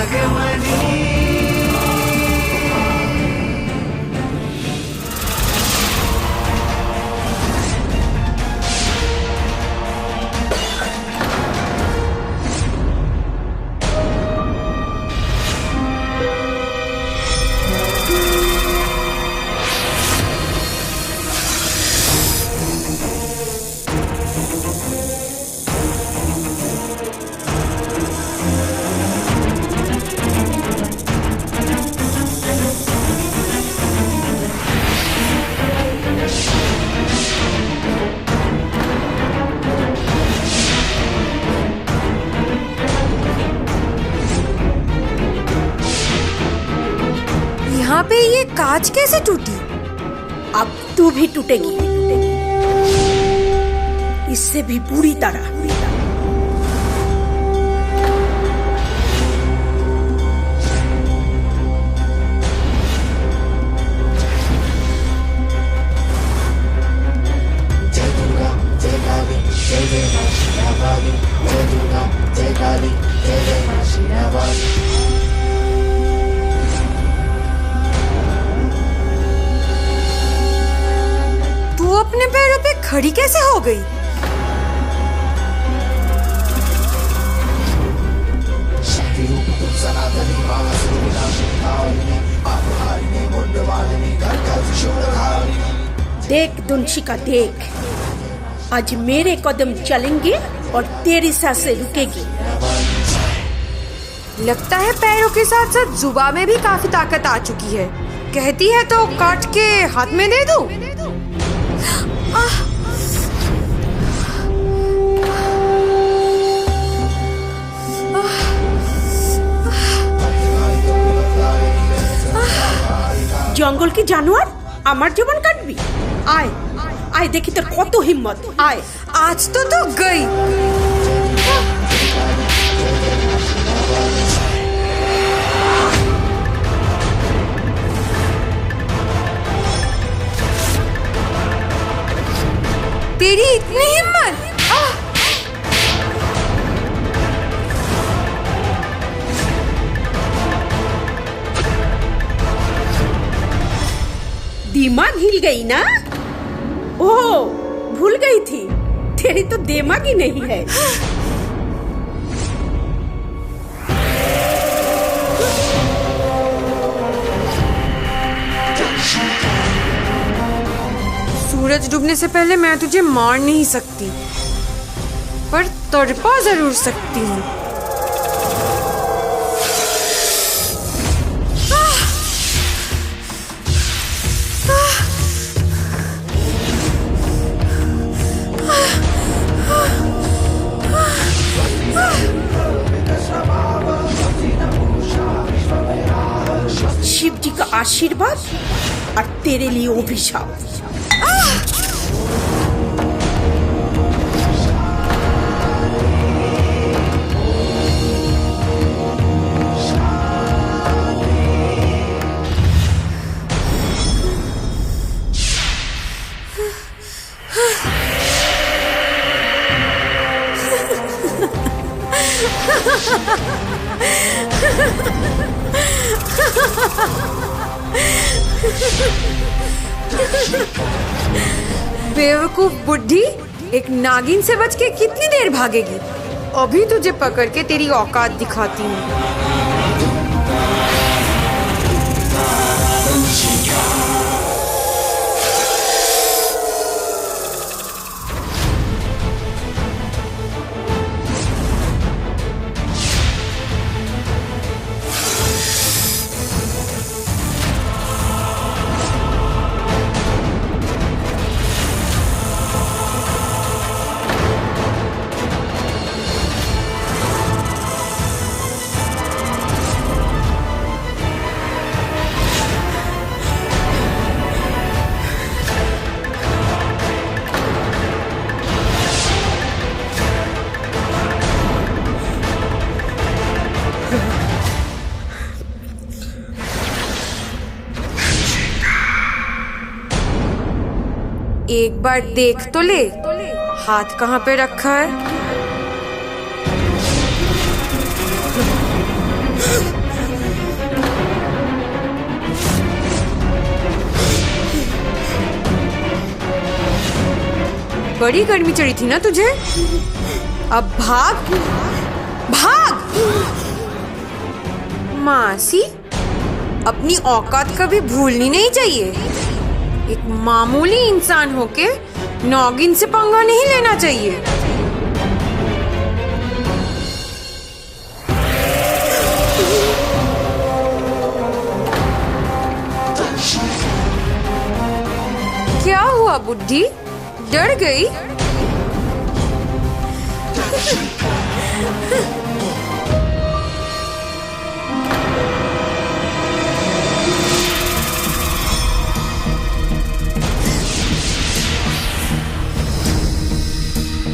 नागमणि। यहाँ पे ये कांच कैसे टूटी? अब तू भी टूटेगी, इससे भी बुरी तरह। जय दुर्गा जय काली जय जय मां शेरावाली। जय दुर्गा जय काली जय जय मां शेरावाली। तू अपने पैरों पे खड़ी कैसे हो गई? शक्ति रूप तुम सनातनी मां सुरविनाशिनी कालिनी आपहारिणी मुंडवालिनी घर घर शूलधारिणी। देख दुंशिका देख, आज मेरे कदम चलेंगे और तेरी सांसें रुकेगी। लगता है पैरों के साथ साथ जुबान में भी काफी ताकत आ चुकी है। कहती है तो काट के हाथ में दे दूं? জঙ্গল কি জানোয়ার আমার জীবন কাটবি? আয় আয় দেখি তোর কত হিম্মত। আয় आज तो गई। तेरी इतनी हिम्मत? दिमाग हिल गई ना? ओह भूल गई थी, तेरी तो दिमाग ही नहीं है। सूरज डूबने से पहले मैं तुझे मार नहीं सकती, पर तड़पा जरूर सकती हूँ। शिव जी का आशीर्वाद और तेरे लिए अभिशाप। बेवकूफ बुढ़ी, एक नागिन से बच के कितनी देर भागेगी? अभी तुझे पकड़ के तेरी औकात दिखाती हूँ। एक बार देख तो ले, हाथ कहाँ पे रखा है? बड़ी गर्मी चढ़ी थी ना तुझे? अब भाग भाग। मासी, अपनी औकात कभी भूलनी नहीं चाहिए। एक मामूली इंसान होके नौगिन से पंगा नहीं लेना चाहिए। क्या हुआ बुड्ढी, डर गई?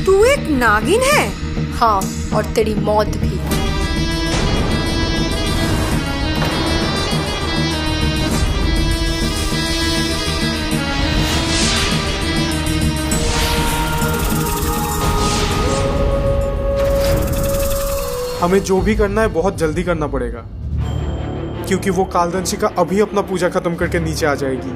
तू एक नागिन है? हाँ, और तेरी मौत भी। हमें जो भी करना है बहुत जल्दी करना पड़ेगा, क्योंकि वो कालदंशिका अभी अपना पूजा खत्म करके नीचे आ जाएगी।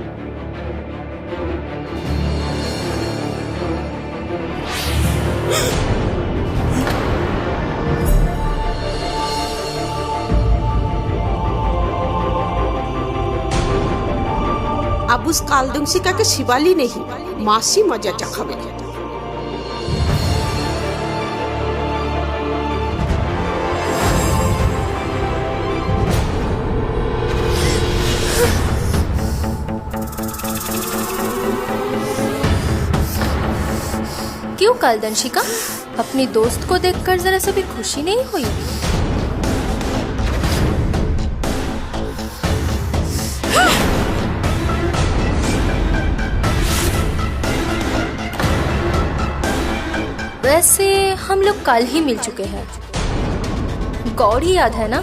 अब उस कालदंशिका के शिवाली नहीं, मासी मजा चखावे। क्यों कालदंशिका, अपनी दोस्त को देखकर जरा सा भी खुशी नहीं हुई? वैसे हम लोग कल ही मिल चुके हैं, गौरी याद है ना?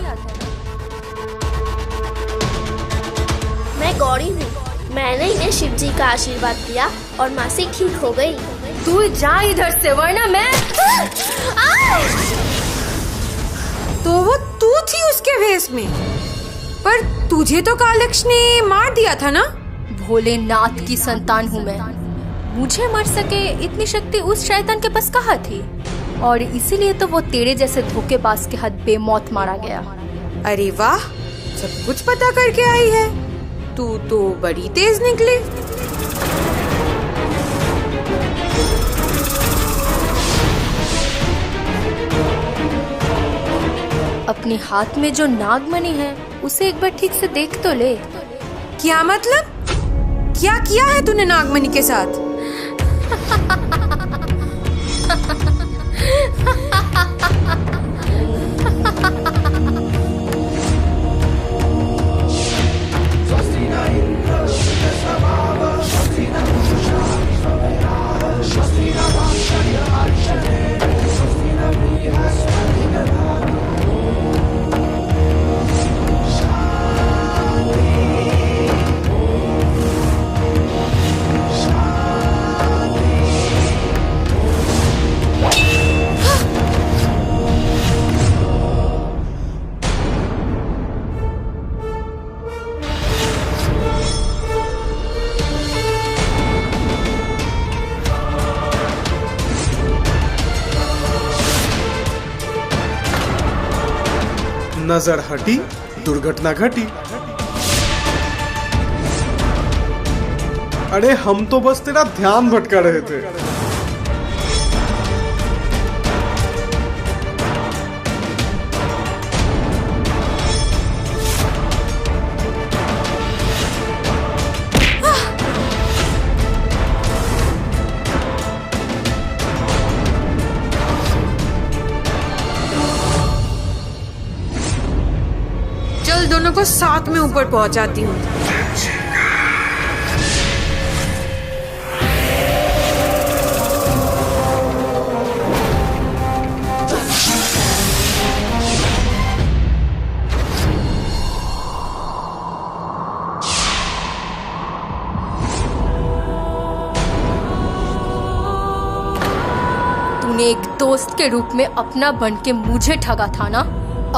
मैं गौरी हूँ। मैंने इन्हें शिव जी का आशीर्वाद दिया और मासी ठीक हो गई। तू जा इधर से, वरना मैं। तो वो तू थी उसके भेष में, पर तुझे तो कालयक्ष ने मार दिया था ना? भोलेनाथ की संतान हूँ मैं, मुझे मार सके इतनी शक्ति उस शैतान के पास कहाँ थी? और इसीलिए तो वो तेरे जैसे धोखेबाज के हाथ बेमौत मारा गया। अरे वाह, सब कुछ पता करके आई है। तू तो बड़ी तेज निकली। अपने हाथ में जो नागमणि है उसे एक बार ठीक से देख तो ले। क्या मतलब? क्या किया है तूने नागमणि के साथ? नजर हटी, दुर्घटना घटी। अरे हम तो बस तेरा ध्यान भटका रहे थे। दोनों को साथ में ऊपर पहुंचाती हूँ। तूने एक दोस्त के रूप में अपना बन के मुझे ठगा था ना?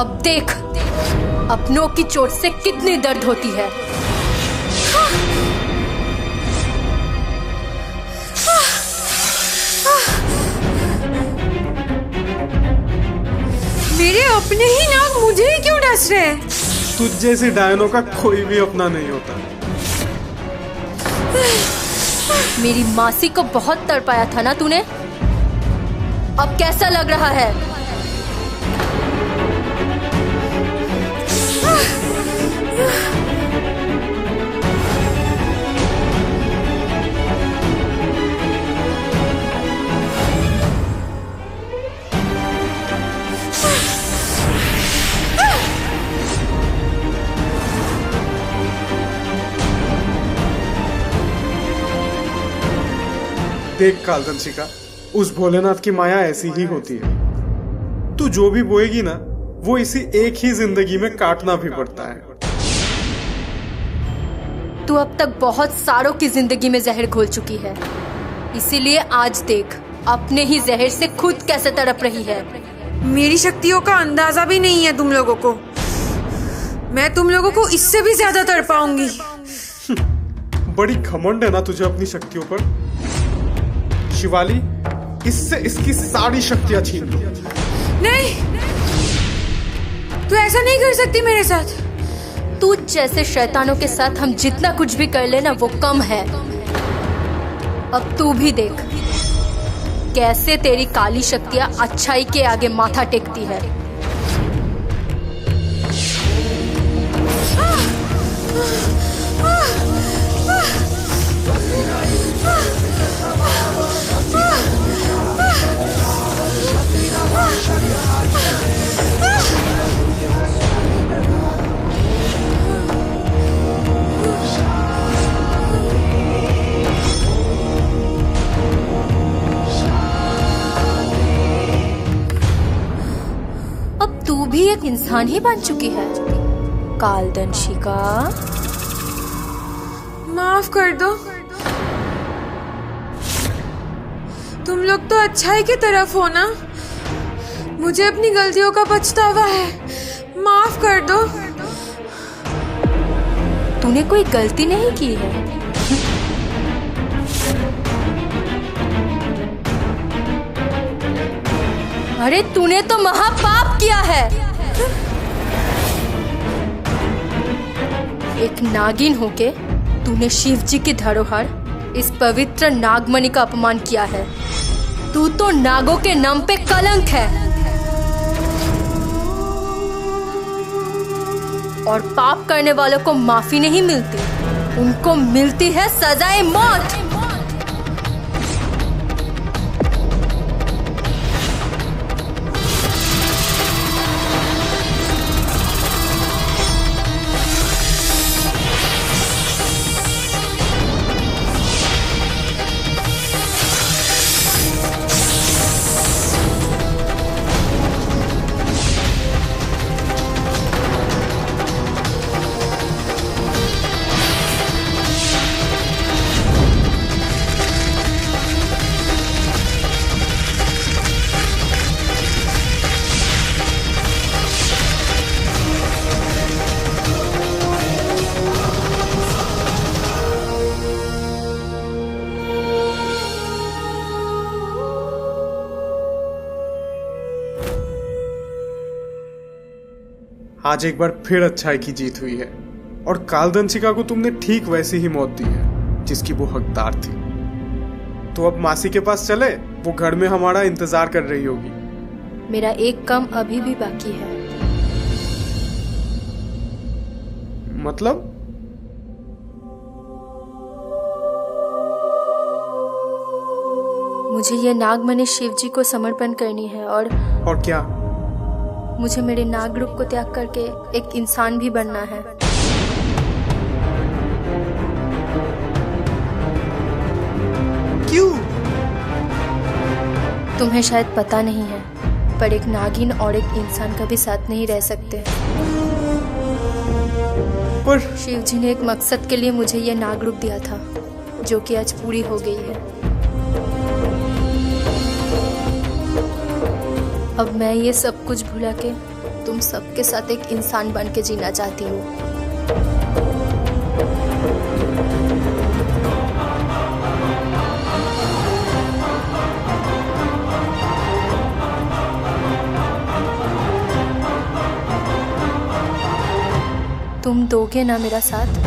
अब देख अपनों की चोट से कितनी दर्द होती है। मेरे अपने ही नाग मुझे ही क्यों डस रहे हैं? तुझ जैसी डायनों का कोई भी अपना नहीं होता। मेरी मासी को बहुत तड़पाया था ना तूने। अब कैसा लग रहा है? देख कालदंशिका, उस भोलेनाथ की माया ऐसी ही होती है। तू जो भी बोएगी ना, वो इसी एक ही जिंदगी में काटना भी पड़ता है। तू अब तक बहुत सारों की जिंदगी में जहर घोल चुकी है, इसीलिए आज देख अपने ही जहर से खुद कैसे तड़प रही है। मेरी शक्तियों का अंदाजा भी नहीं है तुम लोगों को। मैं तुम लोगों को इससे भी ज्यादा तड़पाऊंगी। बड़ी घमंड है ना तुझे अपनी शक्तियों पर। शिवाली, इससे इसकी सारी शक्तियां छीन लो। नहीं, तू ऐसा नहीं कर सकती मेरे साथ। तू जैसे शैतानों के साथ हम जितना कुछ भी कर लेना वो कम है। अब तू भी देख कैसे तेरी काली शक्तियां अच्छाई के आगे माथा टेकती है। अब तू भी एक इंसान ही बन चुकी है कालदंशिका। माफ कर दो। तुम लोग तो अच्छाई की तरफ हो ना। मुझे अपनी गलतियों का पछतावा है। माफ कर दो। तूने कोई गलती नहीं की है। अरे तूने तो महापाप किया है। एक नागिन होके तूने शिव जी की धरोहर इस पवित्र नागमणि का अपमान किया है। तू तो नागों के नाम पे कलंक है और पाप करने वालों को माफी नहीं मिलती, उनको मिलती है सजाए मौत। आज एक बार फिर अच्छाई की जीत हुई है और कालदंशिका को तुमने ठीक वैसी ही मौत दी है जिसकी वो हकदार थी। तो अब मासी के पास चले, वो घर में हमारा इंतजार कर रही होगी। मेरा एक काम अभी भी बाकी है। मतलब? मुझे ये नागमणि शिव जी को समर्पण करनी है और क्या? मुझे मेरे नाग रूप को त्याग करके एक इंसान भी बनना है। क्यों? तुम्हें शायद पता नहीं है, पर एक नागिन और एक इंसान कभी साथ नहीं रह सकते। पर शिव जी ने एक मकसद के लिए मुझे यह नाग रूप दिया था, जो कि आज पूरी हो गई है। अब मैं ये सब कुछ भुला के तुम सबके साथ एक इंसान बन के जीना चाहती हूँ। तुम दोगे ना मेरा साथ?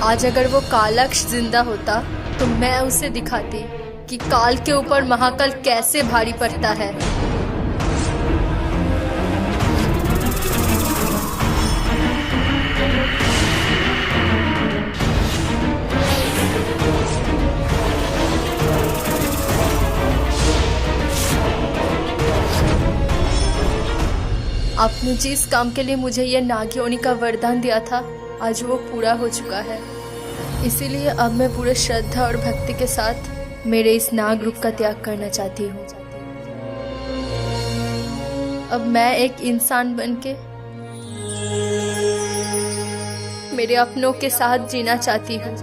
आज अगर वो कालक्ष जिंदा होता तो मैं उसे दिखाती कि काल के ऊपर महाकाल कैसे भारी पड़ता है। आपने जिस काम के लिए मुझे यह नागयोनि का वरदान दिया था, आज वो पूरा हो चुका है। इसीलिए अब मैं पूरे श्रद्धा और भक्ति के साथ मेरे इस नाग रूप का त्याग करना चाहती हूँ। अब मैं एक इंसान बनके मेरे अपनों के साथ जीना चाहती हूँ।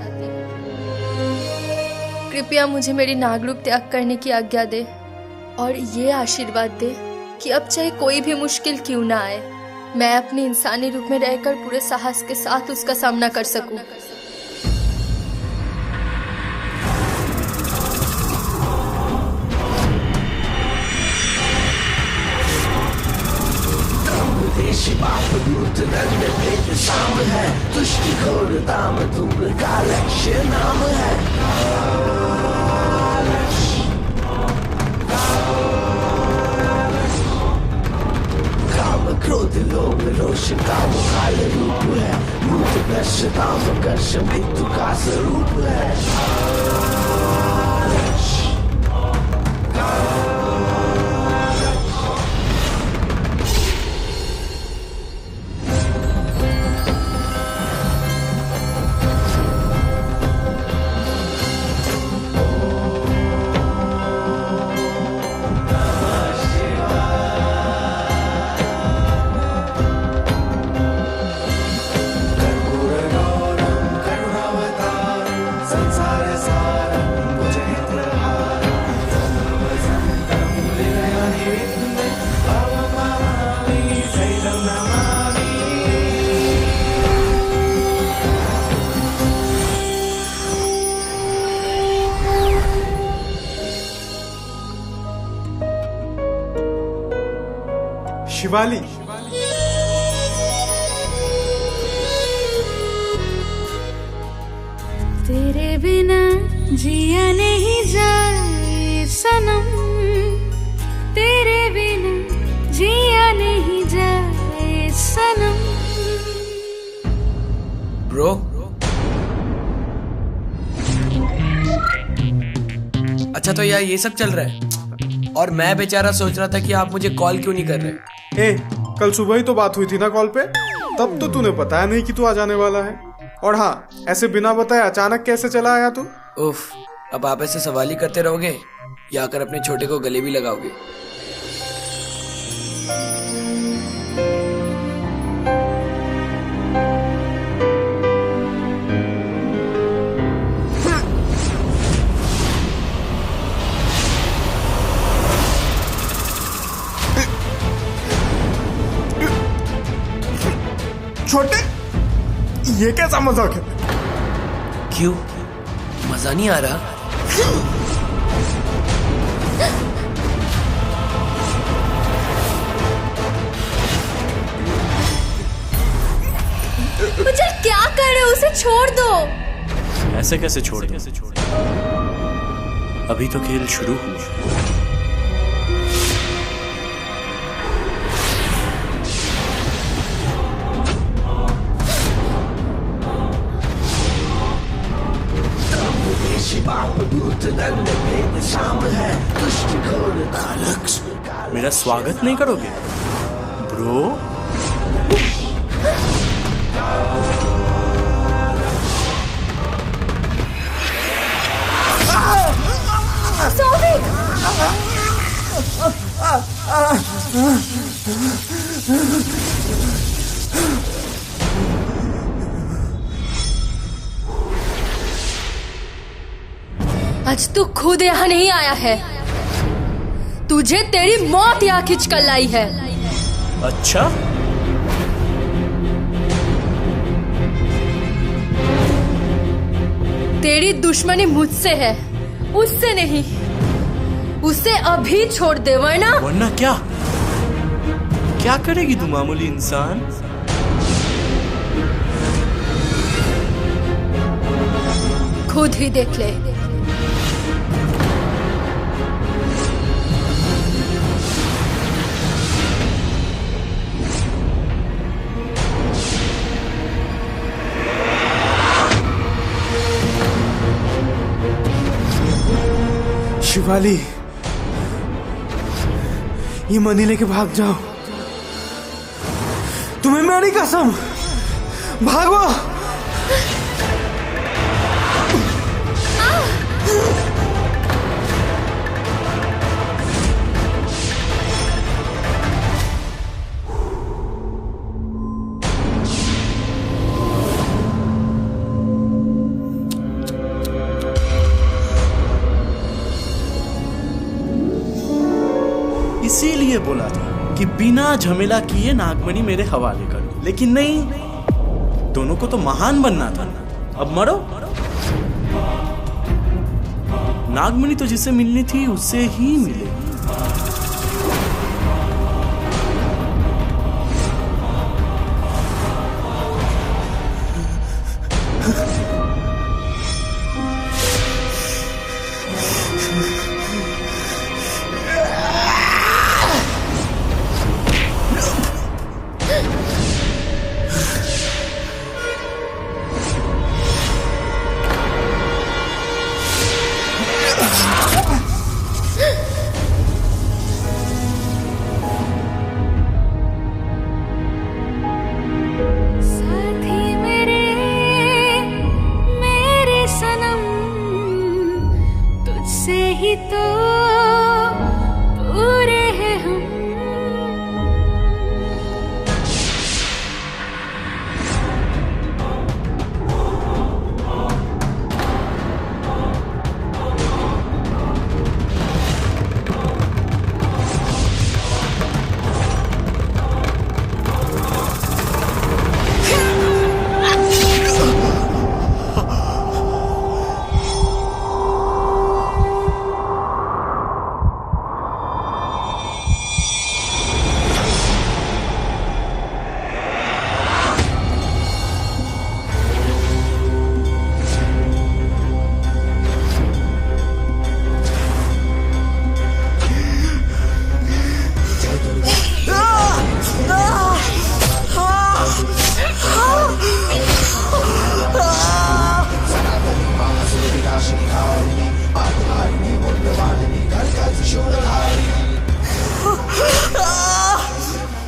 कृपया मुझे मेरी नाग रूप त्याग करने की आज्ञा दे और ये आशीर्वाद दे कि अब चाहे कोई भी मुश्किल क्यों ना आए, मैं अपने इंसानी रूप में रहकर पूरे साहस के साथ उसका सामना कर सकूं। क्रोध लोभ रोष का वो काल रूप है, भूत दर्श काम कर्ष मृत्यु का स्वरूप है। शिवाली, तेरे बिना जिया नहीं जाए सनम, तेरे बिना जिया नहीं जाए सनम। ब्रो, अच्छा तो यार ये सब चल रहा है और मैं बेचारा सोच रहा था कि आप मुझे कॉल क्यों नहीं कर रहे। कल सुबह ही तो बात हुई थी ना कॉल पे, तब तो तूने बताया नहीं कि तू आ जाने वाला है। और हाँ, ऐसे बिना बताए अचानक कैसे चला आया तू? उफ, अब आप ऐसे सवाल ही करते रहोगे या कर अपने छोटे को गले भी लगाओगे? छोटे, ये कैसा मजाक है? क्यों, मजा नहीं आ रहा? मुझे क्या कर रहे हो? उसे छोड़ दो। ऐसे कैसे छोड़ दो? अभी तो खेल शुरू हुआ। मेरा स्वागत नहीं करोगे ब्रो? आज तू खुद यहाँ नहीं आया है, तुझे तेरी मौत यहाँ खींच कर लाई है। अच्छा, तेरी दुश्मनी मुझसे है, उससे नहीं। उसे अभी छोड़ दे, वरना क्या क्या करेगी तू मामूली इंसान? खुद ही देख ले। शिवाली, ये मनी लेके भाग जाओ, तुम्हें मेरी कसम, भागो। इसीलिए बोला था कि बिना झमेला किए नागमणि मेरे हवाले करो, लेकिन नहीं, दोनों को तो महान बनना था। अब मरो। नागमणि तो जिससे मिलनी थी उससे ही मिलेगी।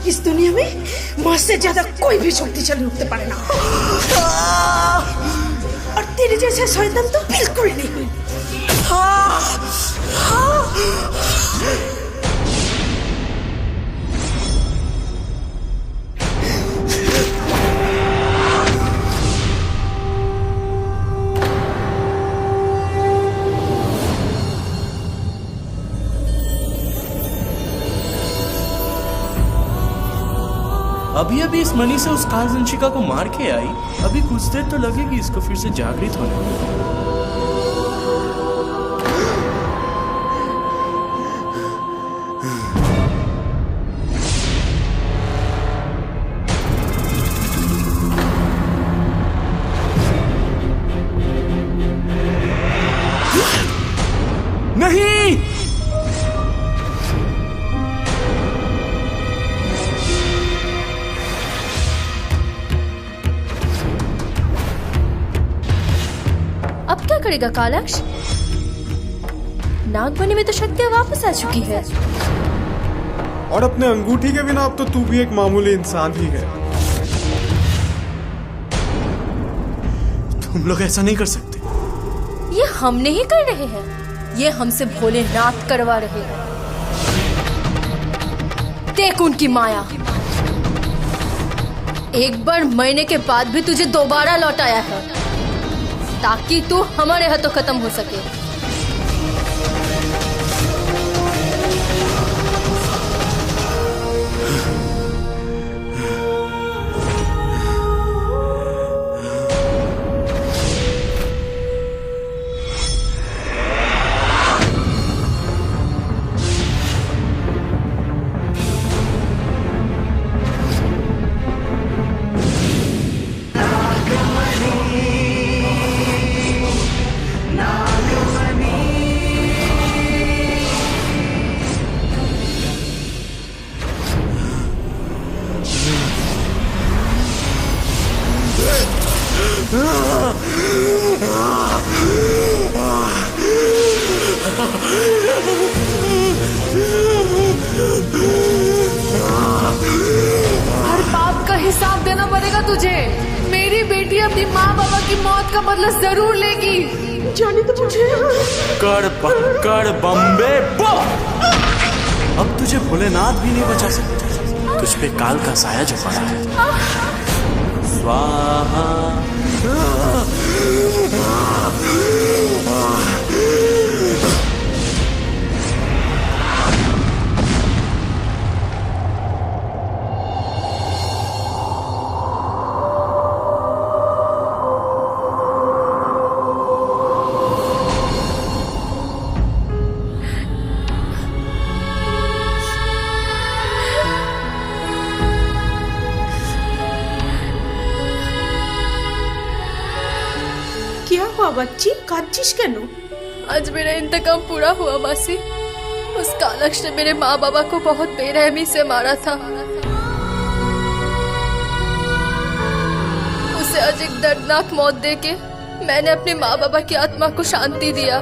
इस दुनिया में मां से ज्यादा कोई भी शक्तिशाली होते पारे ना, और तेरे जैसे शैतान तो बिल्कुल नहीं। अभी अभी इस मनी से उस कालदंशिका को मार के आई, अभी कुछ देर तो लगेगी इसको फिर से जागृत होने में। नहीं, अब क्या करेगा कालक्ष? नागमणि में तो शक्तियां वापस आ चुकी है। और अपने अंगूठी के बिना अब तो तू भी एक मामूली इंसान ही है। तुम लोग ऐसा नहीं कर सकते। ये हम नहीं कर रहे हैं, ये हमसे भोलेनाथ करवा रहे हैं। देख उनकी माया, एक बार मरने के बाद भी तुझे दोबारा लौटाया है ताकि तू हमारे हाथों खत्म हो सके। हर पाप का हिसाब देना पड़ेगा तुझे। मेरी बेटी अपनी माँ बाबा की मौत का बदला जरूर लेगी। जाने तो मुझे। कर पकड़ बम्बे बो। अब तुझे भोलेनाथ भी नहीं बचा सकते। तुझ पे काल का साया जो पड़ा है। स्वाहा। क्या हुआ बच्ची, काचिश केनो? आज मेरा इंतकाम पूरा हुआ मासी। उस कालक्ष ने मेरे माँ बाबा को बहुत बेरहमी से मारा था। उसे आज एक दर्दनाक मौत देके मैंने अपने माँ बाबा की आत्मा को शांति दिया।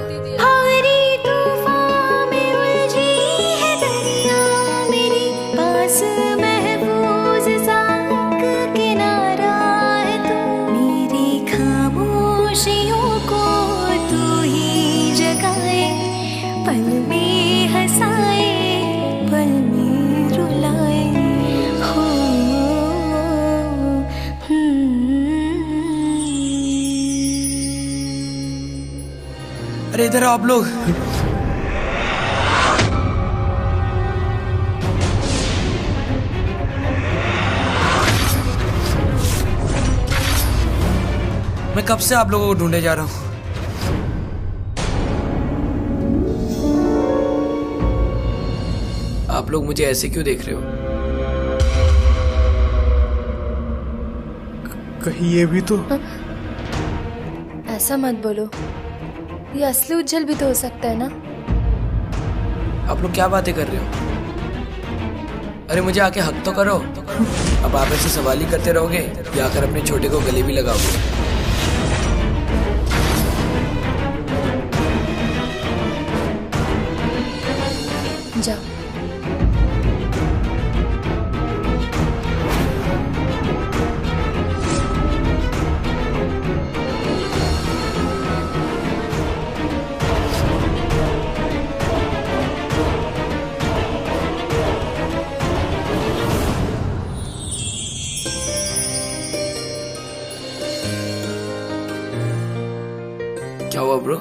अरे इधर आओ आप लोग। मैं कब से आप लोगों को ढूंढे जा रहा हूं। आप लोग मुझे ऐसे क्यों देख रहे हो? कहीं ये भी तो। ऐसा मत बोलो, ये असली उज्जवल भी तो हो सकता है ना। आप लोग क्या बातें कर रहे हो? अरे मुझे आके हक तो करो। अब आप ऐसे सवाल ही करते रहोगे या आकर अपने छोटे को गले भी लगाओगे। जा। क्या हुआ bro?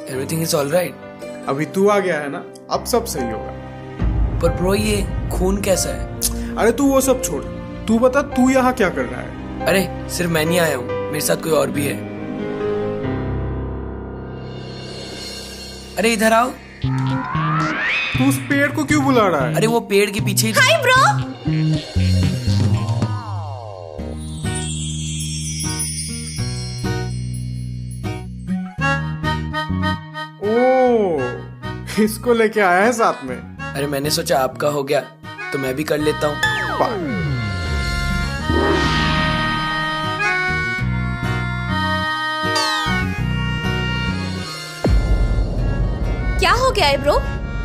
Everything is all right? अभी तू आ गया है ना, अब सब सही होगा। पर ब्रो ये खून कैसा है? अरे तू वो सब छोड़, तू बता तू यहाँ क्या कर रहा है? अरे सिर्फ मैं नहीं आया हूँ, मेरे साथ कोई और भी है। अरे इधर आओ। तू उस पेड़ को क्यों बुला रहा है? अरे वो पेड़ के पीछे ही। Hi bro. इसको लेके आया है साथ में। अरे मैंने सोचा आपका हो गया तो मैं भी कर लेता हूँ। क्या हो गया है ब्रो?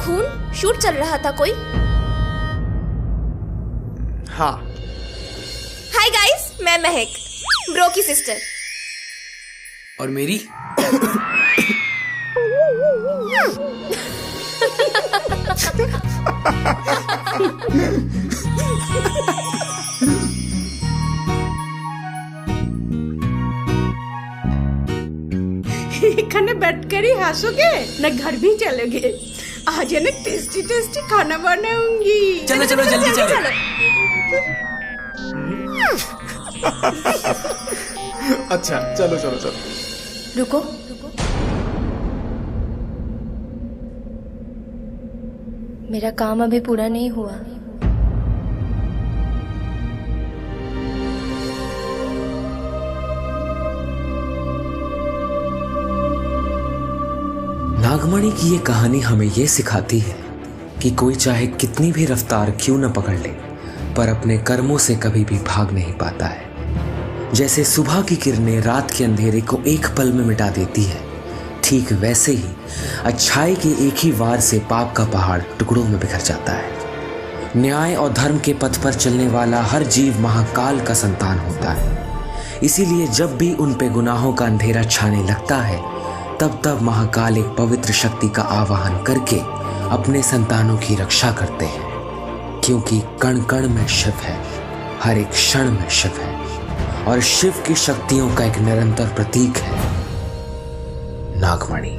खून? शूट चल रहा था कोई? हाँ। हाय गाइस, मैं महक, ब्रो की सिस्टर। और मेरी? खाने बैठकर ही हंसोगे न घर भी चलोगे। आज है ना टेस्टी टेस्टी खाना बनाऊंगी। चलो चलो जल्दी चलो। अच्छा चलो चलो चलो। रुको, मेरा काम अभी पूरा नहीं हुआ। नागमणि की ये कहानी हमें ये सिखाती है कि कोई चाहे कितनी भी रफ्तार क्यों न पकड़ ले, पर अपने कर्मों से कभी भी भाग नहीं पाता है। जैसे सुबह की किरणें रात के अंधेरे को एक पल में मिटा देती है, ठीक वैसे ही अच्छाई के एक ही वार से पाप का पहाड़ टुकड़ों में बिखर जाता है। न्याय और धर्म के पथ पर चलने वाला हर जीव महाकाल का संतान होता है। इसीलिए जब भी उन पे गुनाहों का अंधेरा छाने लगता है, तब तब महाकाल एक पवित्र शक्ति का आवाहन करके अपने संतानों की रक्षा करते हैं, क्योंकि कण कण में शिव है, हर एक क्षण में शिव है, और शिव की शक्तियों का एक निरंतर प्रतीक है नागमणि।